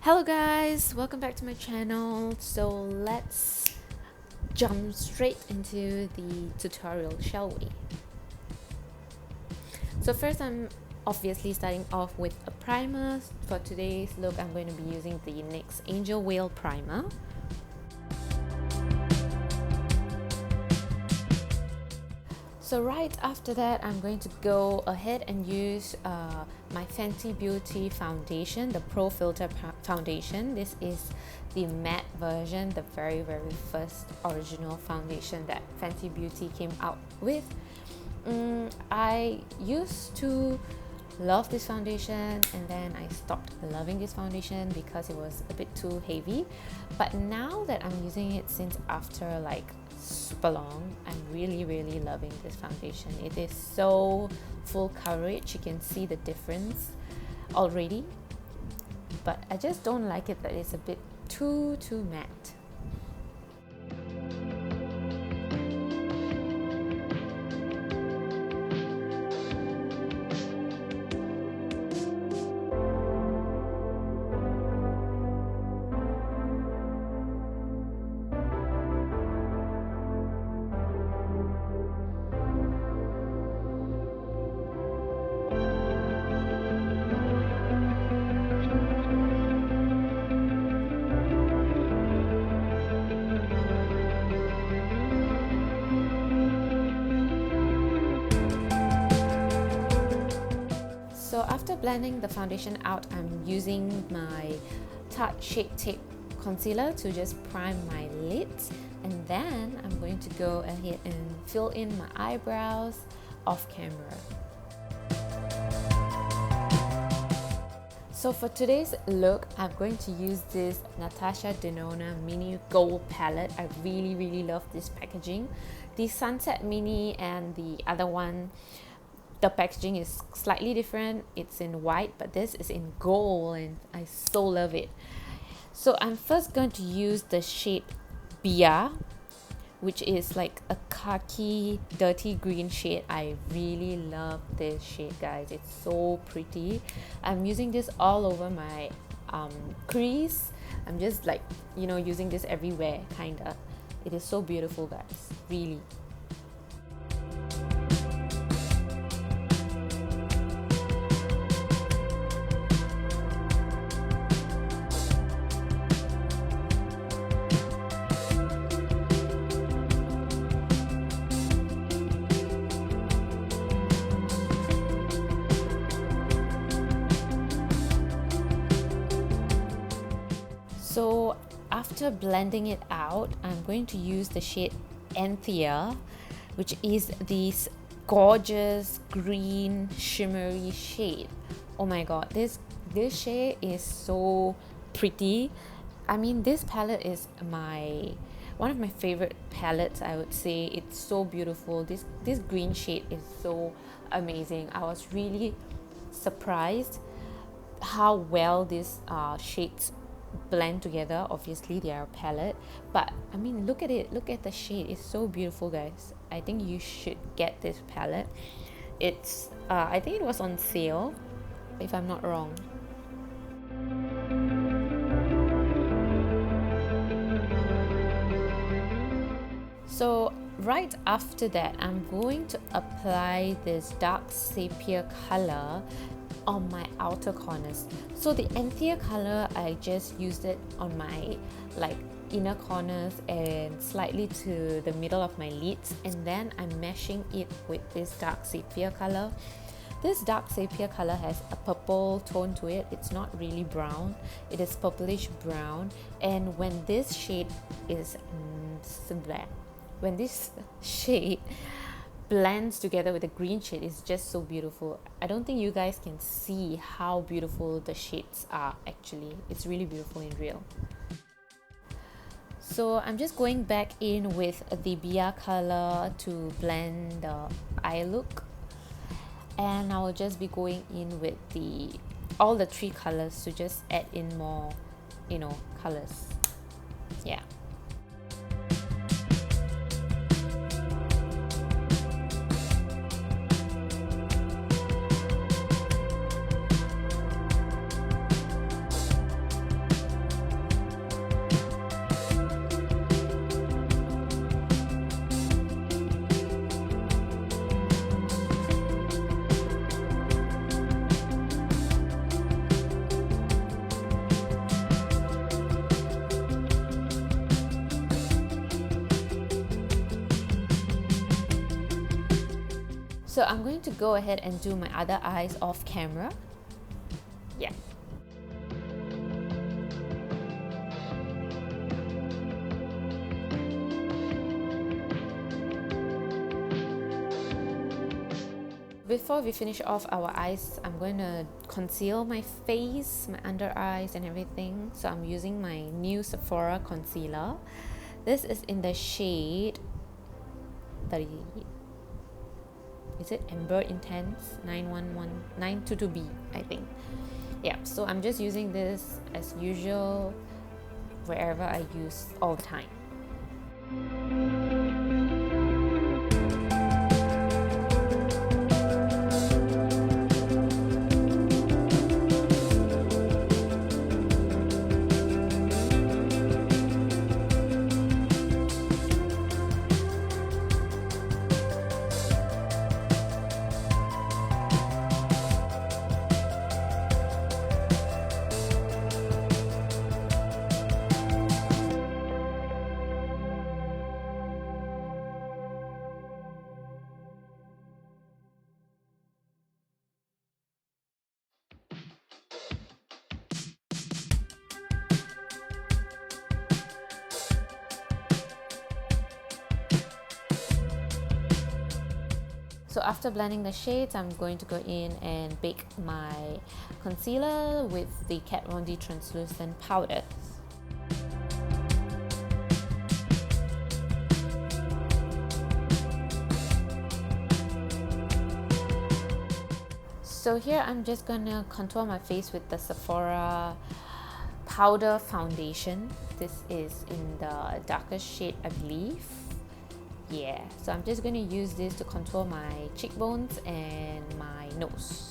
Hello guys, welcome back to my channel. So let's jump straight into the tutorial, shall we? So first, I'm obviously starting off with a primer. For today's look, I'm going to be using the NYX Angel Whale primer. So right after that, I'm going to go ahead and use my Fenty Beauty foundation, the Pro Filter foundation. This is the matte version, the very first original foundation that Fenty Beauty came out with. I used to love this foundation, and then I stopped loving this foundation because it was a bit too heavy. But now that I'm using it since after like super long, I'm really loving this foundation. It is so full coverage, you can see the difference already, but I just don't like it that it's a bit too matte. So after blending the foundation out, I'm using my Tarte Shape Tape concealer to just prime my lids, and then I'm going to go ahead and fill in my eyebrows off camera. So for today's look, I'm going to use this Natasha Denona Mini Gold Palette. I really love this packaging. The Sunset Mini and the other one, the packaging is slightly different. It's in white, but this is in gold, and I so love it. So I'm first going to use the shade Bia, which is like a khaki dirty green shade. I really love this shade, guys. It's so pretty. I'm using this all over my crease. I'm just like, you know, using this everywhere, kinda. It is so beautiful, guys, really. So after blending it out, I'm going to use the shade Anthea, which is this gorgeous green shimmery shade. Oh my god, this shade is so pretty. I mean, this palette is one of my favorite palettes, I would say. It's so beautiful. This green shade is so amazing. I was really surprised how well these shades blend together. Obviously they are a palette, but I mean, look at it, look at the shade. It's so beautiful, guys. I think you should get this palette. It's I think it was on sale, if I'm not wrong. So right after that, I'm going to apply this dark sepia color on my outer corners. So the Anthea color, I just used it on my like inner corners and slightly to the middle of my lids, and then I'm meshing it with this dark sepia color. This dark sepia color has a purple tone to it. It's not really brown, it is purplish brown. And when this shade is when this shade blends together with the green shade, is just so beautiful. I don't think you guys can see how beautiful the shades are actually. It's really beautiful in real. So I'm just going back in with the Bia color to blend the eye look, and I will just be going in with all the three colors to just add in more, you know, colors. Yeah. So I'm going to go ahead and do my other eyes off camera. Yeah. Before we finish off our eyes, I'm going to conceal my face, my under eyes and everything. So I'm using my new Sephora concealer. This is in the shade 30. Is it Amber Intense 922B, I think. Yeah, so I'm just using this as usual wherever I use all the time. So after blending the shades, I'm going to go in and bake my concealer with the Kat Von D translucent powder. So here I'm just gonna contour my face with the Sephora powder foundation. This is in the darkest shade, I believe. Yeah, so I'm just going to use this to contour my cheekbones and my nose.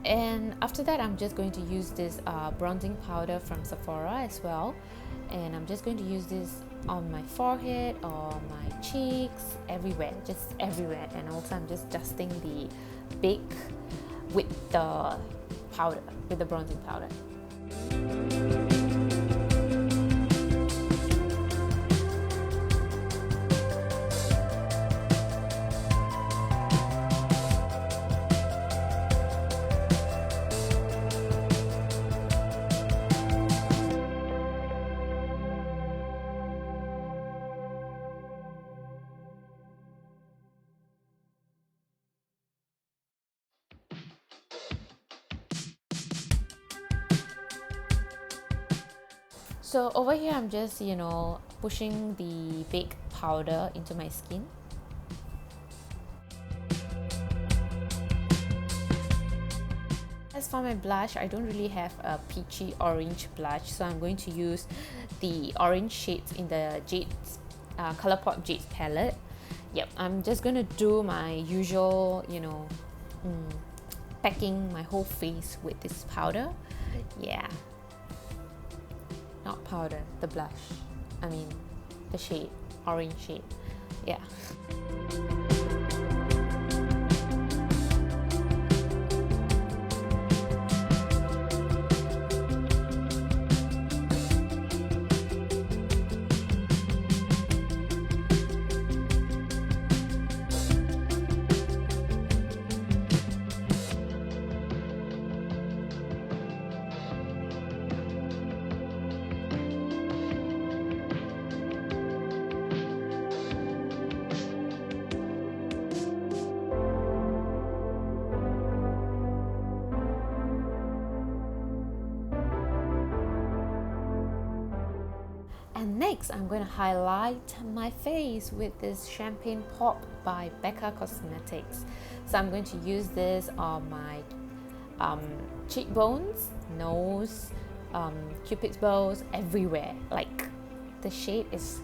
And after that, I'm just going to use this bronzing powder from Sephora as well. And I'm just going to use this on my forehead, or my cheeks, everywhere, just everywhere. And also I'm just dusting the bake with the powder, with the bronzing powder. So over here, I'm just, pushing the baked powder into my skin. As for my blush, I don't really have a peachy orange blush, so I'm going to use the orange shades in the Jade's Colourpop Jade palette. Yep, I'm just going to do my usual, packing my whole face with this powder. Yeah. Not powder, the blush. I mean, the shade, orange shade. Yeah. Next, I'm going to highlight my face with this Champagne Pop by Becca Cosmetics. So I'm going to use this on my cheekbones, nose, cupid's bows, everywhere. Like, the shade is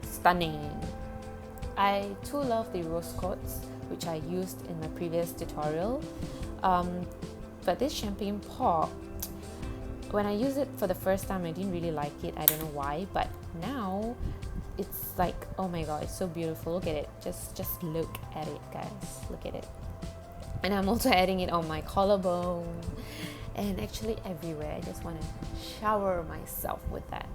stunning. I too love the rose quartz, which I used in my previous tutorial. But this Champagne Pop, when I used it for the first time, I didn't really like it. I don't know why, but now it's like, oh my god, it's so beautiful. Look at it. Just look at it, guys. Look at it. And I'm also adding it on my collarbone and actually everywhere. I just want to shower myself with that.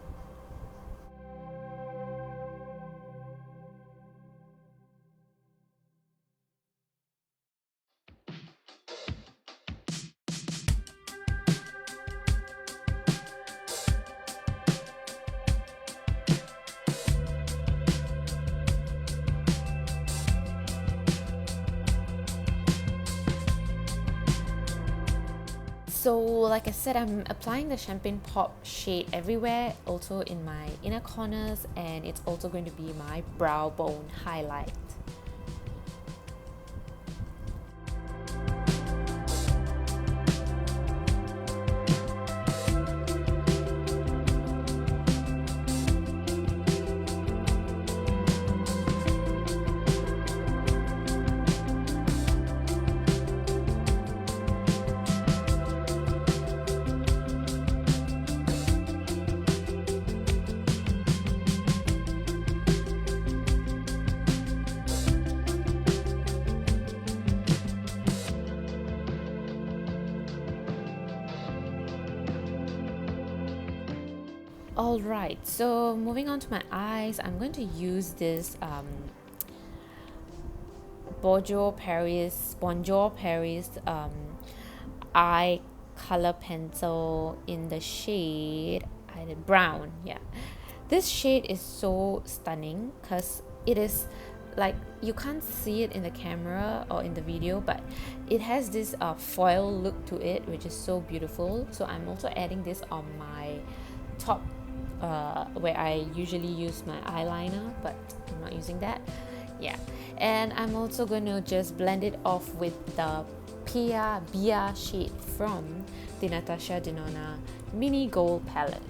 So like I said, I'm applying the Champagne Pop shade everywhere, also in my inner corners, and it's also going to be my brow bone highlight. Alright, so moving on to my eyes, I'm going to use this Bonjour Paris eye color pencil in the shade brown. Yeah, this shade is so stunning because it is like, you can't see it in the camera or in the video, but it has this foil look to it, which is so beautiful. So I'm also adding this on my top where I usually use my eyeliner, but I'm not using that. Yeah, and I'm also going to just blend it off with the Bia shade from the Natasha Denona Mini Gold Palette.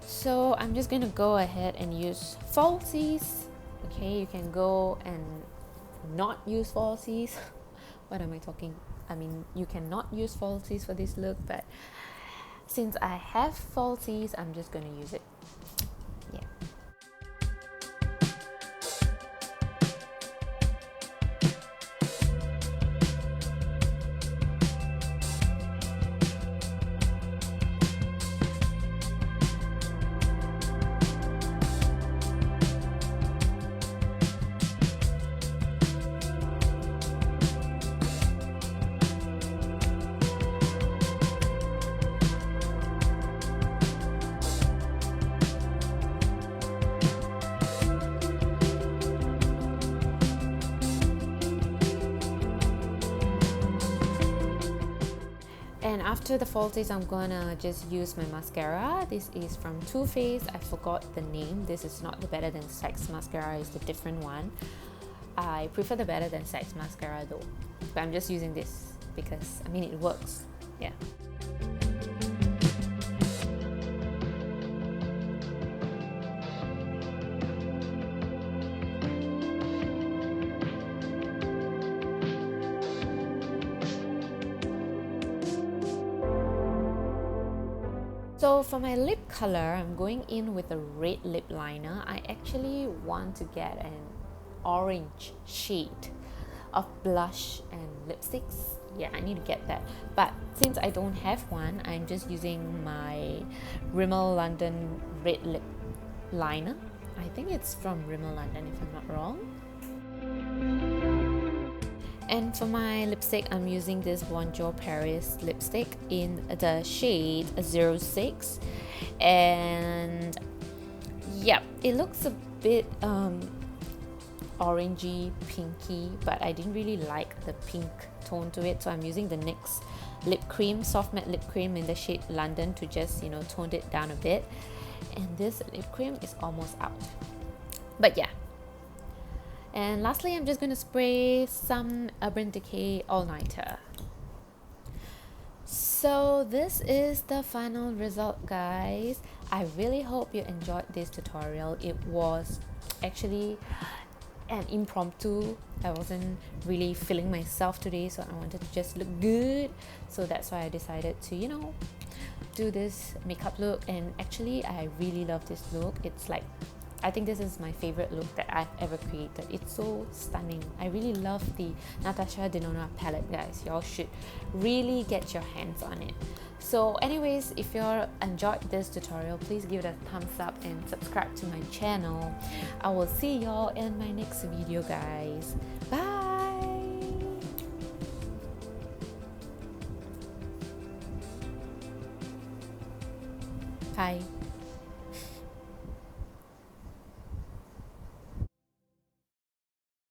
So I'm just going to go ahead and use falsies. Okay, you can go and not use falsies. What am I talking? I mean, you cannot use falsies for this look, but since I have falsies, I'm just going to use it. Yeah. And after the falsies, I'm gonna just use my mascara. This is from Too Faced. I forgot the name. This is not the Better Than Sex mascara, it's the different one. I prefer the Better Than Sex mascara though, but I'm just using this because, I mean, it works. Yeah. So for my lip color, I'm going in with a red lip liner. I actually want to get an orange shade of blush and lipsticks. Yeah, I need to get that. But since I don't have one, I'm just using my Rimmel London red lip liner. I think it's from Rimmel London if I'm not wrong. And for my lipstick, I'm using this Bonjour Paris lipstick in the shade 06. And yeah, it looks a bit orangey pinky, but I didn't really like the pink tone to it, so I'm using the NYX lip cream, soft matte lip cream in the shade London to just, you know, tone it down a bit. And this lip cream is almost out, but yeah. And lastly, I'm just going to spray some Urban Decay All Nighter. So this is the final result, guys. I really hope you enjoyed this tutorial. It was actually an impromptu. I wasn't really feeling myself today, so I wanted to just look good. So that's why I decided to, you know, do this makeup look. And actually I really love this look. It's like, I think this is my favorite look that I've ever created. It's so stunning. I really love the Natasha Denona palette, guys. Y'all should really get your hands on it. So anyways, if you enjoyed this tutorial, please give it a thumbs up and subscribe to my channel. I will see y'all in my next video, guys. Bye! Bye.